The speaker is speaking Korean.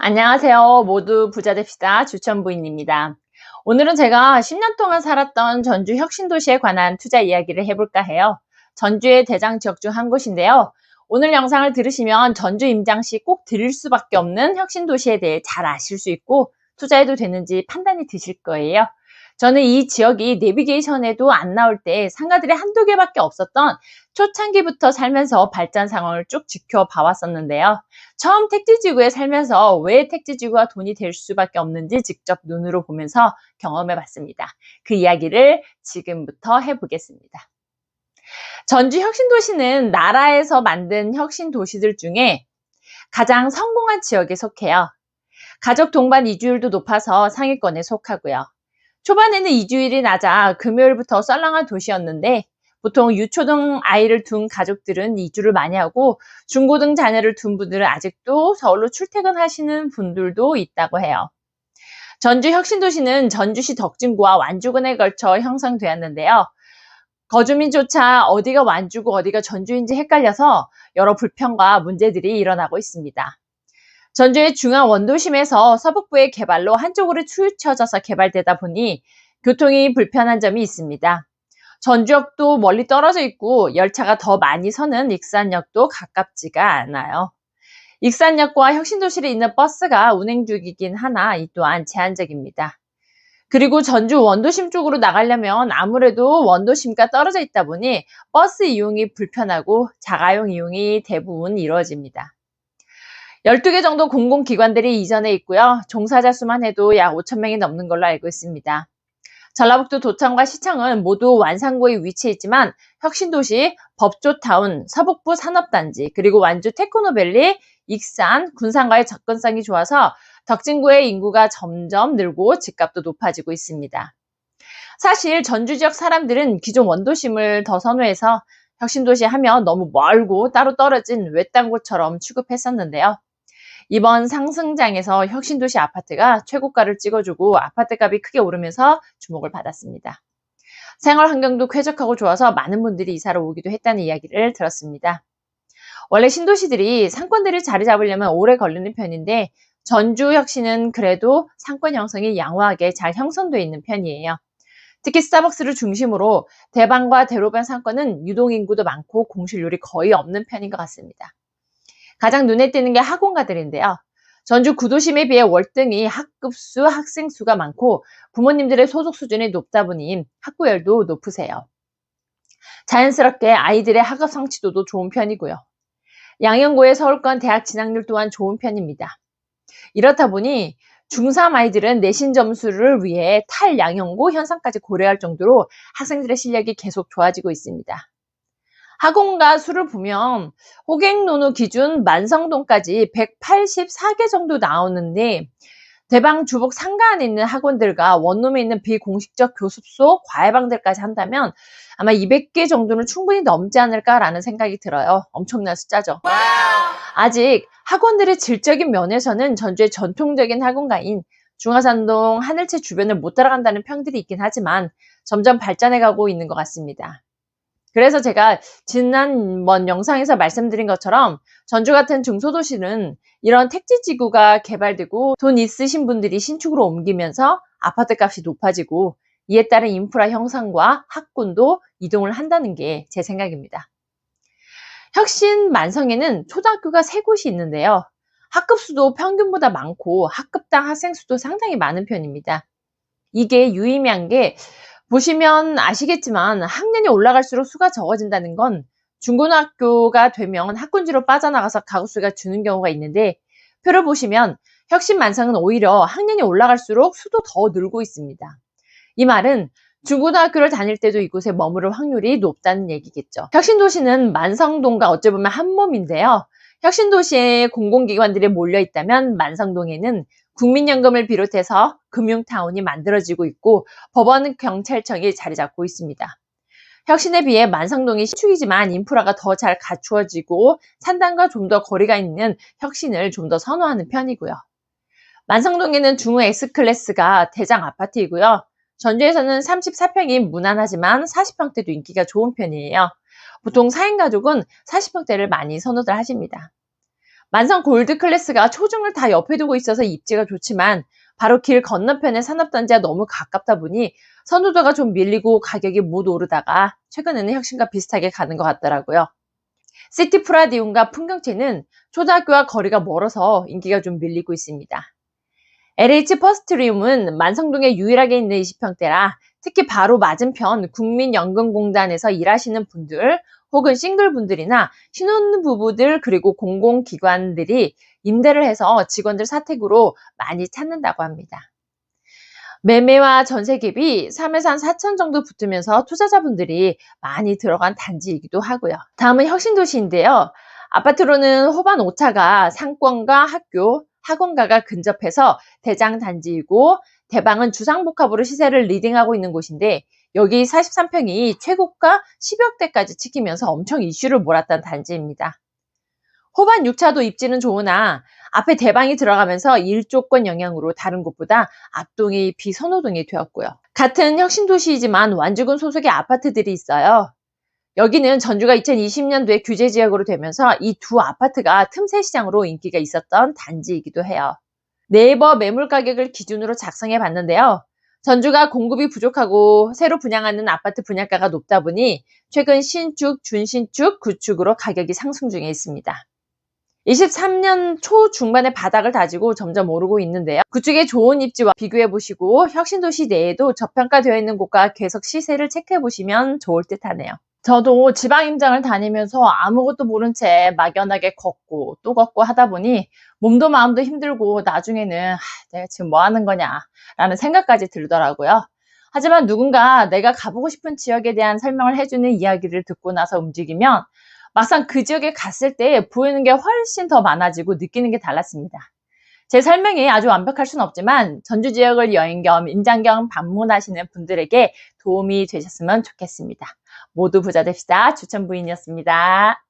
안녕하세요. 모두 부자 됩시다. 주천부인입니다. 오늘은 제가 10년 동안 살았던 전주 혁신도시에 관한 투자 이야기를 해볼까 해요. 전주의 대장 지역 중 한 곳인데요. 오늘 영상을 들으시면 전주 임장시 꼭 들을 수밖에 없는 혁신도시에 대해 잘 아실 수 있고 투자해도 되는지 판단이 드실 거예요. 저는 이 지역이 내비게이션에도 안 나올 때 상가들이 한두 개밖에 없었던 초창기부터 살면서 발전 상황을 쭉 지켜봐 왔었는데요. 처음 택지지구에 살면서 왜 택지지구가 돈이 될 수밖에 없는지 직접 눈으로 보면서 경험해 봤습니다. 그 이야기를 지금부터 해보겠습니다. 전주 혁신도시는 나라에서 만든 혁신도시들 중에 가장 성공한 지역에 속해요. 가족 동반 이주율도 높아서 상위권에 속하고요. 초반에는 이주율이 낮아 금요일부터 썰렁한 도시였는데 보통 유초등 아이를 둔 가족들은 이주를 많이 하고 중고등 자녀를 둔 분들은 아직도 서울로 출퇴근하시는 분들도 있다고 해요. 전주 혁신도시는 전주시 덕진구와 완주군에 걸쳐 형성되었는데요. 거주민조차 어디가 완주고 어디가 전주인지 헷갈려서 여러 불평과 문제들이 일어나고 있습니다. 전주의 중앙 원도심에서 서북부의 개발로 한쪽으로 치우쳐져서 개발되다 보니 교통이 불편한 점이 있습니다. 전주역도 멀리 떨어져 있고 열차가 더 많이 서는 익산역도 가깝지가 않아요. 익산역과 혁신도시를 잇는 버스가 운행 중이긴 하나 이 또한 제한적입니다. 그리고 전주 원도심 쪽으로 나가려면 아무래도 원도심과 떨어져 있다 보니 버스 이용이 불편하고 자가용 이용이 대부분 이루어집니다. 12개 정도 공공기관들이 이전에 있고요. 종사자 수만 해도 약 5,000명이 넘는 걸로 알고 있습니다. 전라북도 도청과 시청은 모두 완산구에 위치해 있지만 혁신도시, 법조타운, 서북부 산업단지, 그리고 완주 테크노밸리, 익산, 군산과의 접근성이 좋아서 덕진구의 인구가 점점 늘고 집값도 높아지고 있습니다. 사실 전주 지역 사람들은 기존 원도심을 더 선호해서 혁신도시 하면 너무 멀고 따로 떨어진 외딴 곳처럼 취급했었는데요. 이번 상승장에서 혁신도시 아파트가 최고가를 찍어주고 아파트값이 크게 오르면서 주목을 받았습니다. 생활 환경도 쾌적하고 좋아서 많은 분들이 이사를 오기도 했다는 이야기를 들었습니다. 원래 신도시들이 상권들이 자리 잡으려면 오래 걸리는 편인데 전주 혁신은 그래도 상권 형성이 양호하게 잘 형성되어 있는 편이에요. 특히 스타벅스를 중심으로 대방과 대로변 상권은 유동인구도 많고 공실률이 거의 없는 편인 것 같습니다. 가장 눈에 띄는 게 학원가들인데요. 전주 구도심에 비해 월등히 학급수, 학생 수가 많고 부모님들의 소득 수준이 높다 보니 학구열도 높으세요. 자연스럽게 아이들의 학업 성취도도 좋은 편이고요. 양형고의 서울권 대학 진학률 또한 좋은 편입니다. 이렇다 보니 중3 아이들은 내신 점수를 위해 탈양형고 현상까지 고려할 정도로 학생들의 실력이 계속 좋아지고 있습니다. 학원가 수를 보면 호갱노노 기준 만성동까지 184개 정도 나오는데 대방 주복 상가 안에 있는 학원들과 원룸에 있는 비공식적 교습소, 과외방들까지 한다면 아마 200개 정도는 충분히 넘지 않을까라는 생각이 들어요. 엄청난 숫자죠. 아직 학원들의 질적인 면에서는 전주의 전통적인 학원가인 중화산동 하늘채 주변을 못 따라간다는 평들이 있긴 하지만 점점 발전해가고 있는 것 같습니다. 그래서 제가 지난번 영상에서 말씀드린 것처럼 전주 같은 중소도시는 이런 택지지구가 개발되고 돈 있으신 분들이 신축으로 옮기면서 아파트 값이 높아지고 이에 따른 인프라 형성과 학군도 이동을 한다는 게 제 생각입니다. 혁신 만성에는 초등학교가 3곳이 있는데요. 학급 수도 평균보다 많고 학급당 학생 수도 상당히 많은 편입니다. 이게 유의미한 게 보시면 아시겠지만 학년이 올라갈수록 수가 적어진다는 건 중고등학교가 되면 학군지로 빠져나가서 가구수가 주는 경우가 있는데 표를 보시면 혁신만상은 오히려 학년이 올라갈수록 수도 더 늘고 있습니다. 이 말은 중고등학교를 다닐 때도 이곳에 머무를 확률이 높다는 얘기겠죠. 혁신도시는 만성동과 어찌 보면 한 몸인데요. 혁신도시에 공공기관들이 몰려있다면 만성동에는 국민연금을 비롯해서 금융타운이 만들어지고 있고 법원, 경찰청이 자리 잡고 있습니다. 혁신에 비해 만성동이 신축이지만 인프라가 더 잘 갖추어지고 산단과 좀 더 거리가 있는 혁신을 좀 더 선호하는 편이고요. 만성동에는 중흥 S클래스가 대장 아파트이고요. 전주에서는 34평이 무난하지만 40평대도 인기가 좋은 편이에요. 보통 4인 가족은 40평대를 많이 선호들 하십니다. 만성 골드 클래스가 초중을 다 옆에 두고 있어서 입지가 좋지만 바로 길 건너편의 산업단지와 너무 가깝다 보니 선호도가 좀 밀리고 가격이 못 오르다가 최근에는 혁신과 비슷하게 가는 것 같더라고요. 시티 프라디움과 풍경채는 초등학교와 거리가 멀어서 인기가 좀 밀리고 있습니다. LH 퍼스트리움은 만성동에 유일하게 있는 20평대라 특히 바로 맞은편 국민연금공단에서 일하시는 분들 혹은 싱글분들이나 신혼부부들 그리고 공공기관들이 임대를 해서 직원들 사택으로 많이 찾는다고 합니다. 매매와 전세 갭이 3에서 한 4천 정도 붙으면서 투자자분들이 많이 들어간 단지이기도 하고요. 다음은 혁신도시인데요. 아파트로는 호반 5차가 상권과 학교, 학원가가 근접해서 대장 단지이고 대방은 주상복합으로 시세를 리딩하고 있는 곳인데 여기 43평이 최고가 10억대까지 찍히면서 엄청 이슈를 몰았던 단지입니다. 호반 6차도 입지는 좋으나 앞에 대방이 들어가면서 일조권 영향으로 다른 곳보다 압동이 비선호동이 되었고요. 같은 혁신도시이지만 완주군 소속의 아파트들이 있어요. 여기는 전주가 2020년도에 규제지역으로 되면서 이 두 아파트가 틈새 시장으로 인기가 있었던 단지이기도 해요. 네이버 매물 가격을 기준으로 작성해 봤는데요. 전주가 공급이 부족하고 새로 분양하는 아파트 분양가가 높다 보니 최근 신축, 준신축, 구축으로 가격이 상승 중에 있습니다. 23년 초중반에 바닥을 다지고 점점 오르고 있는데요. 구축의 좋은 입지와 비교해 보시고 혁신도시 내에도 저평가되어 있는 곳과 계속 시세를 체크해 보시면 좋을 듯 하네요. 저도 지방임장을 다니면서 아무것도 모른 채 막연하게 걷고 또 걷고 하다 보니 몸도 마음도 힘들고 나중에는 내가 지금 뭐 하는 거냐 라는 생각까지 들더라고요. 하지만 누군가 내가 가보고 싶은 지역에 대한 설명을 해주는 이야기를 듣고 나서 움직이면 막상 그 지역에 갔을 때 보이는 게 훨씬 더 많아지고 느끼는 게 달랐습니다. 제 설명이 아주 완벽할 수는 없지만 전주 지역을 여행 겸 임장 겸 방문하시는 분들에게 도움이 되셨으면 좋겠습니다. 모두 부자 됩시다. 주천부인이었습니다.